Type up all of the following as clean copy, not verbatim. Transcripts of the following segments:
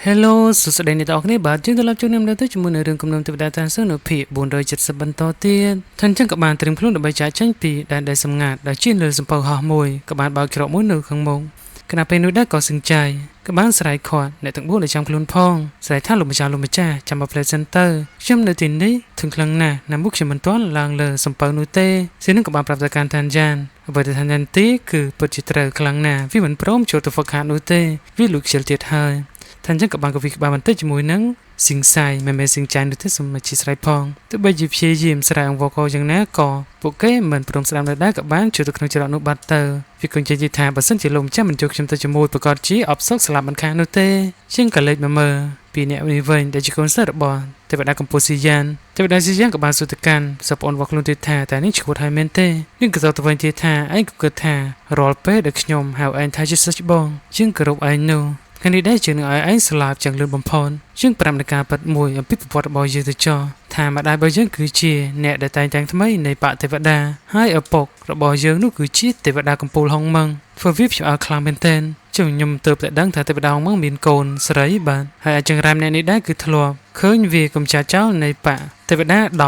Hello សួស្តីអ្នកទាំងអស់គ្នាបាទយើងត្រឡប់ចូលទៅជាមួយនឹងរឿងគំនុំទេវតាតាមសឹងនៅភាគ470បន្តទៀតថាអញ្ចឹងក៏បានត្រៀមខ្លួនដើម្បីចាកចេញពីដែនដីសម្ងាត់ដែលជាលើសំពៅហោះមួយក៏បានបើកច្រកមួយនៅខាងមុខគណៈពេលនោះដែរក៏សឹងចាយក៏បានស្រែកខាត់អ្នកទាំង4ដែលចាំខ្លួនផងស្រែកថាលោកម្ចាស់ចាំមកផ្លែសិនទៅខ្ញុំនៅទីនេះធឹងខ្លាំងណាស់ណាមុខខ្ញុំមិនទាន់ឡើងលើសំពៅនោះទេសៀននឹងក៏បានប្រាប់ទៅកាន់ឋានយ៉ានអ្វីដែលឋានយ៉ានទីគឺពិតជាត្រូវខ្លាំងណាស់វាមិនព្រមចូលទៅហ្វឹកហាត់នោះទេវាលួចខ្ជិលទៀតហើយថាអញ្ចឹងក៏បានក៏វិក្បាលបន្តិចជាមួយនឹងសិងសាយមិនសិងចាញ់នោះទេសម្រាប់ជាស្រ័យផងទោះបីជាព្យាយាមស្រែកអង្វរកយ៉ាងណាក៏ពួកគេមិនព្រមស្ដាប់នៅដែរក៏បានចូលទៅក្នុងច្រកនោះបាត់ទៅវាគង់និយាយថាបើសិនជាលោកម្ចាស់មិនចូលខ្ញុំទៅជាមួយប្រកាសជាអបសោកស្លាប់មិនខាននោះទេជាងក៏លេចមកមើលពីអ្នកនេះវិញដែលជាកូនសិស្សរបស់ទេវតាកម្ពុជាយ៉ានទេវតាស៊ីយ៉ានក៏បានសួរទៅកាន់សប្អូនរបស់ខ្លួនទៀតថាតែនេះឈ្មោះហើយមែនទេនឹងក៏ទៅវិញទៀតថាឯងក៏គិតថារាល់ពេលដែលខ្ញុំហៅឯងថាជាសិស្សច្បងជាងគោរពឯងនោះខាងនេះដែរជានឹងឲ្យឯងស្លាប់យ៉ាងលឿនបំផុតជាង5នៃការប៉ັດមួយអំពីប្រវត្តិរបស់យើងទៅចោះថាម្ដាយរបស់យើងគឺជាអ្នកដែលតែងតាំងថ្មីនៃបកទេវតាហើយឪពុករបស់យើងនោះគឺជាទេវតាកំពូលហុងម៉ងធ្វើវាផ្អើលខ្លាំងមែនទែនខ្ញុំទៅតែដឹងថាទេវតាហុងម៉ងមានកូនស្រីបាទហើយអាចង្រាមអ្នកនេះដែរគឺធ្លាប់ឃើញវាកំចាត់ចោលនៃបកទេវតាដ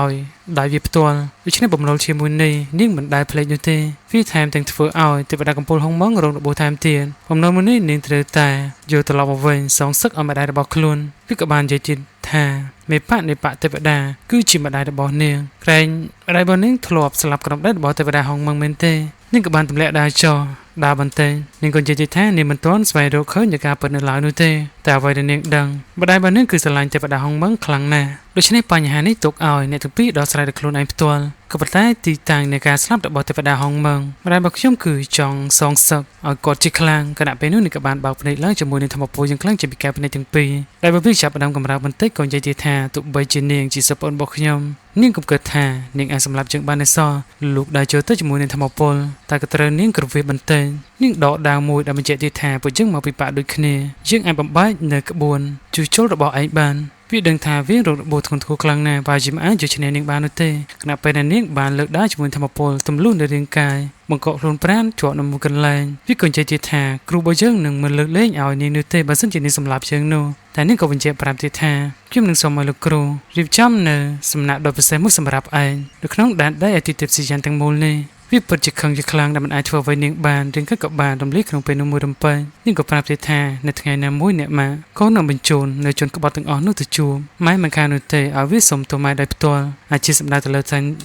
ោយវាផ្ទាល់ដូច្នេះបំណុលជាមួយនេះនាងមិនដែលភ្លេចនោះទេវាថែមទាំងធ្វើឲ្យទេវតាកំពូលហុងម៉ងរងរបួសថែមទៀតបំណុលមួយនេះនាងត្រូវតែយកត្រឡប់មកវិញសងសឹកឲ្យម្ដាយរបស់ខ្លួនវាក៏បាននិយាយទៀតថាមេបកនៃបកទេវតាគឺជាម្ដាយរបស់នាងក្រែងម្ដាយរបស់នាងធ្លាប់ស្លាប់ក្នុងដីរបស់ទេវតាហុងម៉ងមែនទេនាងក៏បានទម្លាក់ដើរចោលដើរបន្តិចនាងក៏និយាយថានាងមិនទាន់ស្វែងរកឃើញនៃការពិតនៅឡើយនោះទេតែអ្វីដែលនាងដឹងម្ដាយរបស់នាងគឺស្រឡាញ់ទេវតាហុងម៉ងខ្លាំងណាស់ដូច្នេះបញ្ហានេះទុកឲ្យអ្នកទាំងពីរដោះស្រាយដោយខ្លួនឯងផ្ទាល់ក៏ប៉ុន្តែទីតាំងនៃការស្លាប់របស់ទេវតាហុងម៉ងម្ដាយរបស់ខ្ញុំគឺចង់សងសឹកឲ្យគាត់ជាខ្លាំងគណៈពេលនោះនាងក៏បានបើកភ្នែកឡើងជាមួយនឹងធម្មពលយ៉ាងខ្លាំងជាពិការភ្នែកទាំងពីរដែលបើវាចាប់ផ្ដើមកម្រើកបន្តិចក៏និយាយថាទោះបីជានាងជាសិស្សប្អូនរបស់ខ្ញុំនាងក៏គិតថានាងអាចសម្លាប់ជើងបានដែរសោះលោកដើរចូលទៅជាមួយនឹងធម្មពលតែក៏ត្រូវនាងក្រវិលបន្តិចនាងដកដាវមួយដែលបញ្ជាក់ទៀតថាពួកយើងមកពីបាក់ដូចគ្នាយើងអាចបំបែកនៅក្បួនជួសជុលរបស់ឯងបានវាដឹងថាវារងរបួសធ្ងន់ធ្ងរខ្លាំងណាស់បើជាមិនអាចយកឈ្នះនាងបាននោះទេគណៈពេលដែលនាងបានលើកដើរជាមួយធម្មពលទម្លុះនៅរាងកាយបង្កក់ខ្លួនប្រាណជាប់នៅមួយកន្លែងវាក៏និយាយទៀតថាគ្រូរបស់យើងនឹងមិនលើកលែងឲ្យនាងនោះទេបើសិនជានាងសម្លាប់យើងនោះតែនាងក៏បញ្ជាក់ប្រាប់ទៀតថាខ្ញុំនឹងសូមឲ្យលោកគ្រូរៀបចំនៅសំណាក់ដ៏ពិសេសមួយសម្រាប់ឯងនៅក្នុងដែនដីអតិថិភាពស៊ីយ៉ានទាំងមូលនេះវាពិតជាខឹងជាខ្លាំងដែលមិនអាចធ្វើអ្វីនាងបានរៀងក៏បានរំលាយក្នុងពេលនោះមួយរំពេចនាងក៏ប្រាប់ទៀតថានៅថ្ងៃណាមួយអ្នកម៉ាក៏នឹងបញ្ជូននៅជនក្បត់ទាំងអស់នោះទៅជួបម៉ែមិនខាននោះទេឲ្យវាសុំទៅម៉ែដោយផ្ទាល់អាចជាសម្ដៅទៅល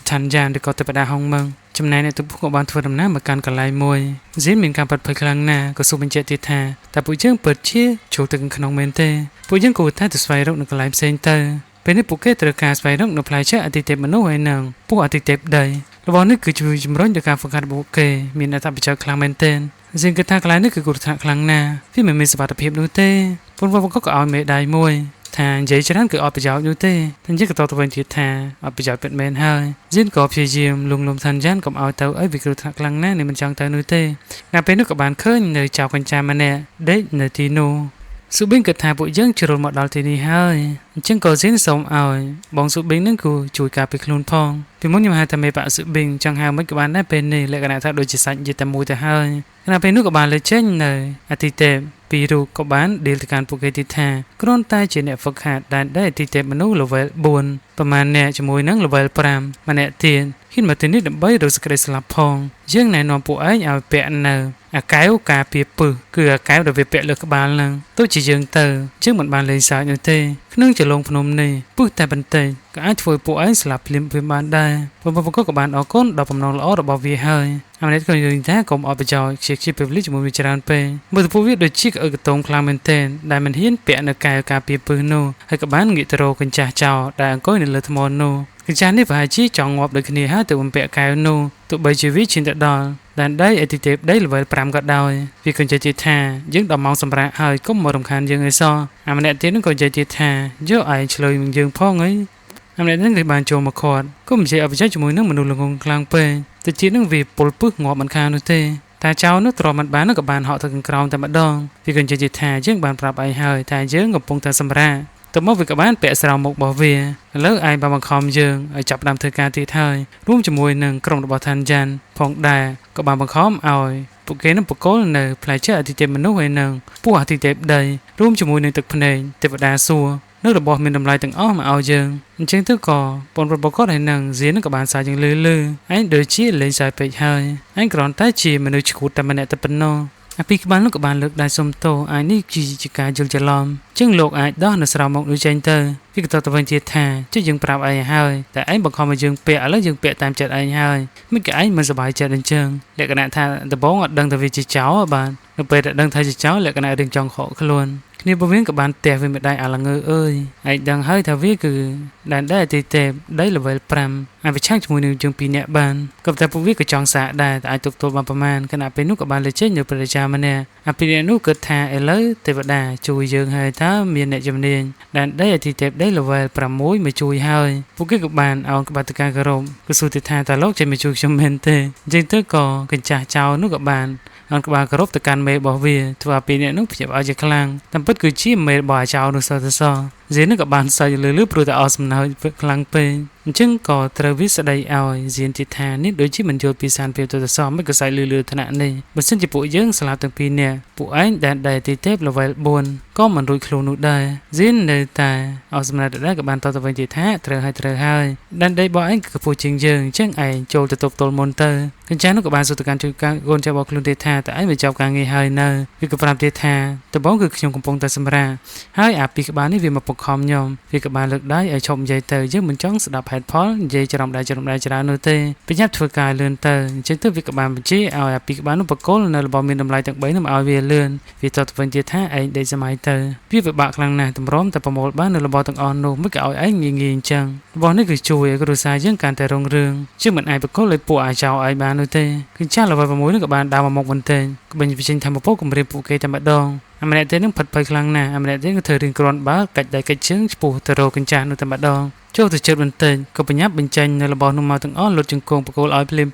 ើឋានយ៉ានឬក៏ទេវតាហុងម៉ងចំណែកអ្នកទាំងពួកក៏បានធ្វើដំណើរមកកាន់កន្លែងមួយហ្ស៊ីនមានការបាត់ភ័យខ្លាំងណាស់ក៏សួរបញ្ជាក់ទៀតថាតើពួកយើងពិតជាចូលទៅក្នុងមែនទេពួកយើងគួរតែទៅស្វែងរកនៅកន្លែងផ្សេងទៅពេលនេះពួកគេត្រូវការស្វែងរកនៅផ្លែឈើអតិថិមនុស្សហើយនឹងពួកអតិថិដីរបស់នេះគឺជួយជំរុញដល់ការហ្វឹកហាត់របស់គេមានអត្ថប្រយោជន៍ខ្លាំងមែនទែនជាងគិតថាកន្លែងនេះគឺគ្រោះថ្នាក់ខ្លាំងណាស់វាមិនមានសុវត្ថិភាពនោះទេពលវក៏ឲ្យមេដៃមួយថានិយាយច្រើនគឺអត់ប្រយោជន៍នោះទេតែនិយាយក៏តទៅវិញទៀតថាអត់ប្រយោជន៍ពិតមែនហើយយិនក៏ព្យាយាមលងលំឋានយ៉ានកុំឲ្យទៅអីវាគ្រោះថ្នាក់ខ្លាំងណាស់នេះមិនចង់ទៅនោះទេតែពេលនោះក៏បានឃើញនៅចៅកញ្ចាម្នាក់ដេកនៅទីនោះស៊ូប៊ីងគិតថាពួកយើងជ្រុលមកដល់ទីនេះហើយអញ្ចឹងក៏ស៊ីនសូមឲ្យបងស៊ូប៊ីងនឹងគូជួយការពារខ្លួនផងពីមុនខ្ញុំហៅតែមេបាក់ស៊ូប៊ីងចង់ហៅមិនក៏បានដែរពេលនេះលក្ខណៈថាដូចជាសាច់យីតែមួយទៅហើយខណៈពេលនោះក៏បានលើចេញនៅអតិទេពពីរូបក៏បានដេលទៅកាន់ពួកគេទីថាគ្រាន់តែជាអ្នកហ្វឹកហាត់ដែលអតិទេពមនុស្ស level 4ប្រហែលអ្នកជាមួយនឹង level 5ម្នាក់ទៀតហ៊ានមកទីនេះដើម្បីរកសេចក្តីស្លាប់ផងយើងណែនាំពួកឯងឲ្យពាក់នៅអាកែវការពារពឹសគឺអាកែវដែលវាពាក់លើក្បាលហ្នឹងទោះជាយើងទៅយើងមិនបានលេងសើចនោះទេក្នុងចលងភ្នំនេះពឹសតែបន្តិចក៏អាចធ្វើពួកឯងស្លាប់ភ្លាមបានដែរបងប្អូនក៏បានអរគុណដល់បំណងល្អរបស់វាហើយអានេះក៏និយាយថាកុំអត់ប្រយោជន៍ជាពេលវេលាជាមួយវាច្រើនពេកមើលទៅពួកវាដូចជាក្អឹកកតងខ្លាំងមែនទែនដែលមិនហ៊ានពាក់នៅកែវការពារពឹសនោះហើយក៏បានងាកទៅរកកញ្ចាស់ចោលដែលអង្គុយនៅលើថ្មនោះកញ្ចាស់នេះប្រហែលជាចង់ងាប់ដូចគ្នាហើយទៅបំពាក់កែវនោះទោះបីជាវាឈានទៅដល់ដែនដីអតិទេពដី level 5ក៏ដោយវាក៏និយាយទៀតថាយើងដល់ម៉ោងសម្រាប់ហើយកុំមករំខានយើងអីសោះអាម្នាក់ទៀតនោះក៏និយាយទៀតថាយកឯងឆ្លើយនឹងយើងផងអីអាម្នាក់នេះគេបានចូលមកខាត់ក៏មិនជាអបជាជាមួយនឹងមនុស្សល្ងងខ្លាំងពេកទៅជានឹងវាពលពឹសងាប់មិនខាននោះទេតែចៅនោះទ្រាំមិនបានក៏បានហក់ទៅខាងក្រោមតែម្ដងវាក៏និយាយថាយើងបានប្រាប់ឯងហើយតែយើងកំពុងតែសម្រាប់ តើមកវាក៏បានពាក់ស្រោមមុខរបស់វាឥឡូវឯងបានបង្ខំយើងឲ្យចាប់ផ្ដើមធ្វើការទៀតហើយរួមជាមួយនឹងក្រុមរបស់ឋានយ៉ាន់ផងដែរក៏បានបង្ខំឲ្យពួកគេនឹងបកគលនៅផ្លែឈើអាទិទេពមនុស្សហើយនឹងពួកអាទិទេពដីរួមជាមួយនឹងទឹកភ្នែកទេវតាសួគ៌នៅរបស់មានតម្លៃទាំងអស់មកឲ្យយើងអញ្ចឹងទៅក៏បងប្រុសបកគាត់ហើយនឹងဇៀននឹងក៏បានសារយ៉ាងលឺឯងដូចជាលេងសើចពេកហើយឯងគ្រាន់តែជាមនុស្សឈួតតែម្នាក់តែប៉ុណ្ណោះអាពីក្បាលនោះក៏បានលើកដៃសុំទោសឯនេះគឺជាការយល់ច្រឡំជាងលោកអាចដោះនៅស្រោមមកដូចចេញទៅវាក៏ទៅវិញទៀតថាជិះយើងប្រាប់ឯងហើយតែឯងបង្ខំឲ្យយើងពាក់ឥឡូវយើងពាក់តាមចិត្តឯងហើយមិនក៏ឯងមិនសប្បាយចិត្តអញ្ចឹងលក្ខណៈថាដំបងអត់ដឹងថាវាជាចោលបាននៅពេលដែលដឹងថាជាចោលលក្ខណៈរឿងចង់ខកខ្លួនគ្នាពវាក៏បានទះវាមិនដៃអាឡងើអើយឯងដឹងហើយថាវាគឺដែនដីអាទិទេពដី level 5អាចប្រឆាំងជាមួយនឹងយើង2នាក់បានក៏តែពួកវាក៏ចង់សាកដែរតែអាចទប់ទល់បានប្រមាណគណៈពេលនោះក៏បានលេចចេញនៅប្រជាម្នាក់អាពីនោះគិតថាឥឡូវទេវតាជួយយើងហើយថាមានអ្នកជំនាញដែនដីអាទិទេពដី level 6មកជួយហើយពួកគេក៏បានអោនក្បាត់តការគោរពគឺសួរទៅថាតើលោកចេញមកជួយខ្ញុំមែនទេអញ្ចឹងទៅក៏កញ្ចាស់ចោលនោះក៏បានអនក្បាលគោរពទៅកាន់មេរបស់វាធ្វើឲ្យពីអ្នកនោះភ្ញាក់ឲ្យជាខ្លាំងតាមពិតគឺជាមេរបស់អាចៅនោះសតសហ្សៀនក៏បានសើចលឺព្រោះតែអស់សំណើចខ្លាំងពេកអញ្ចឹងក៏ត្រូវវាស្ដីឲ្យហ្សៀនទីថានេះដូចជាមិនយល់ពីសានភាពទៅសមិនក៏សើចលឺថ្នាក់នេះបើសិនជាពួកយើងស្លាប់ទាំងពីរនាក់ពួកឯងដែលទីទេព level 4ក៏មិនរួចខ្លួននោះដែរហ្សៀននៅតែអស់សំណើចដែរក៏បានតទៅវិញទីថាត្រូវហើយដែនដីរបស់ឯងគឺខ្ពស់ជាងយើងអញ្ចឹងឯងចូលទៅទប់ទល់មុនទៅកញ្ចាស់នោះក៏បានសួរទៅកាន់ជួយកូនចៅរបស់ខ្លួនទៀតថាតើឯងបញ្ចប់ការងារហើយនៅវាក៏ប្រាប់ទៀតថាដំបូងគឺខ្ញុំកំពុងតែសម្រាកហើយអាពីក្បាលនេះវាមកបង្ខំខ្ញុំវាក៏បានលើកដៃឲ្យឈប់និយាយទៅយើងមិនចង់ស្ដាប់ហេតុផលនិយាយច្រំដែរច្រើននោះទេប្រញាប់ធ្វើការលឿនទៅអញ្ចឹងទៅវាក៏បានបញ្ជាឲ្យអាពីក្បាលនោះបកគលនៅរបស់មានតម្លៃទាំង3នោះមកឲ្យវាលឿនវាតទៅវិញទៀតថាឯងដេកសម័យទៅវាពិបាកខ្លាំងណាស់តម្រាំតែប្រមូលបាននៅរបស់ទាំងអស់នោះមិនក៏ឲ្យឯងងាយអញ្ចឹងរបស់នេះគឺជួយឲ្យគ្រួសារយើងកាន់តែរុងរឿងជាងមិនអាចបកគលឲ្យពួកអាចោឯងបាននោះទេគឺចាស់ level 6នោះក៏បានដើរមកមុខបន្តិចក៏បញ្ចេញធម្មពលគម្រាមពួកគេតែម្ដងអាម្នាក់ទៀតនឹងផិតភ័យខ្លាំងណាស់អាម្នាក់ទៀតក៏ធ្វើរៀងគ្រាន់បើកាច់ដៃកាច់ជើងឆ្ពោះទៅរកកញ្ចាស់នោះតែម្ដងចូលទៅជិតបន្តិចក៏បញ្ញាប់បញ្ចេញនៅរបស់នោះមកទាំងអស់លុតជង្គង់បកគោលឲ្យភ្លាម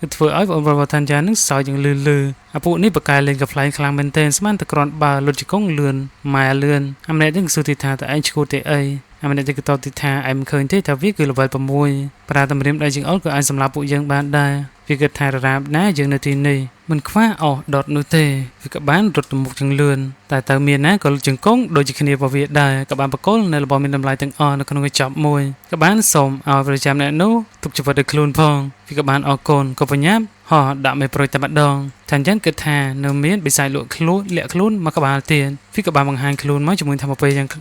គឺធ្វើឲ្យបងប្អូនឋានយ៉ានឹងសោយយ៉ាងលឺអាពួកនេះបកកាយលេងកំ pl ែងខ្លាំងមែនទែនស្មានតែគ្រាន់បើលុតជង្គង់លឿនម៉ែលឿនអាម្នាក់ទៀតសួរទីថាតើឯងឈួតទេអីអាម្នាក់ទៀតក៏តបទីថាឯងមិនឃើញទេថាវាគឺ level 6ប្រាតម្រាមដៃជើងអុលក៏អាចសម្លាប់ពួកយើងបានដែរវាគិតថារាបណាយើងនៅទីនេះមិនខ្វះអស់ដុតនោះទេវាក៏បានរត់ទៅមុខយ៉ាងលឿនតែទៅមានណាក៏ជង្គង់ដូចជាគ្នារបស់វាដែរក៏បានបកគលនៅរបស់មានតម្លៃទាំងអស់នៅក្នុងកញ្ចប់មួយក៏បានសូមឲ្យប្រចាំអ្នកនោះទុកជីវិតឲ្យខ្លួនផងវាក៏បានអរគុណក៏បញ្ញាប់ហោះដាក់មេប្រួយតែម្ដងថាយ៉ាងគិតថានៅមានបិសាចលក់ខ្លួនលាក់ខ្លួនមកក្បាលទៀតវាក៏បានបង្ហាញខ្លួនមកជាមួយធម្មពលយ៉ាងខ្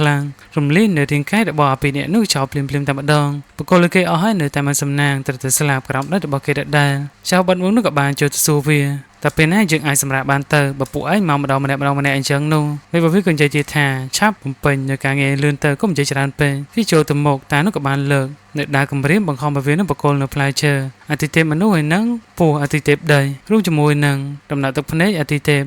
លាំងរំលាយនៅរាងកាយរបស់អាពីអ្នកនោះចោលភ្លាមតែម្ដងបកគលគេអស់ហើយនៅតែមិនសំណាងត្រូវតែស្លាប់ក្រោមដៃរបស់គេដដែលចៅបាត់មុននោះក៏បានចូលទៅសួរវាតែពេលណាយើងអាចសម្រាប់បានទៅបើពួកឯងមកម្ដងម្នាក់អញ្ចឹងនោះវាក៏និយាយថាឆាប់បំពេញនៅការងារលឿនទៅកុំនិយាយច្រើនពេកវាចូលទៅមុខតែនោះក៏បានលើកនៅដើរគម្រាមបង្ខំឲ្យវានឹងបកគលនៅផ្លែឈើអាទិទេពមនុស្សហើយនឹងពស់អាទិទេពដីរួមជាមួយនឹងដំណើរទឹកភ្នែកអាទិទេព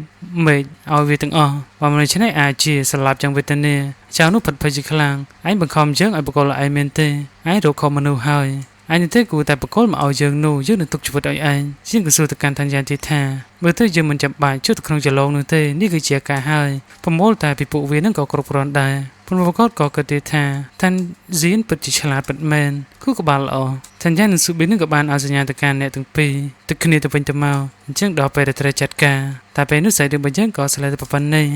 មេឃឲ្យវាទាំងអស់បើមិនឆ្នៃអាចជាស្លាប់យ៉ាងវេទនាចៅនោះផិតភ័យជាខ្លាំងឯងបង្ខំយើងឲ្យបកគលឯងមែនទេឯងរកខំមនុស្សហើយឯងទេគួរតែបកគលមកឲ្យយើងនោះយើងនឹងទុកជីវិតឲ្យឯងជាងក៏សួរទៅកាន់ឋានយ៉ាទីថាបើទៅយើងមិនចាំបាច់ជួយទៅក្នុងចលងនោះទេនេះគឺជាការហើយប្រមូលតែពីពួកវានឹងក៏គ្រប់គ្រាន់ដែរព្រោះក៏គិតថាឋានហ្សៀនពិតជាឆ្លាតពិតមែនគូក្បាលល្អឋានយ៉ានិងស៊ូប៊ីនឹងក៏បានឲ្យសញ្ញាទៅកាន់អ្នកទាំងពីរទឹកគ្នាទៅវិញទៅមកអញ្ចឹងដល់ពេលដែលត្រូវចាត់ការតែពេលនោះស្អីរឿងបើយើងក៏ស្លែទៅប៉ុណ្ណេះ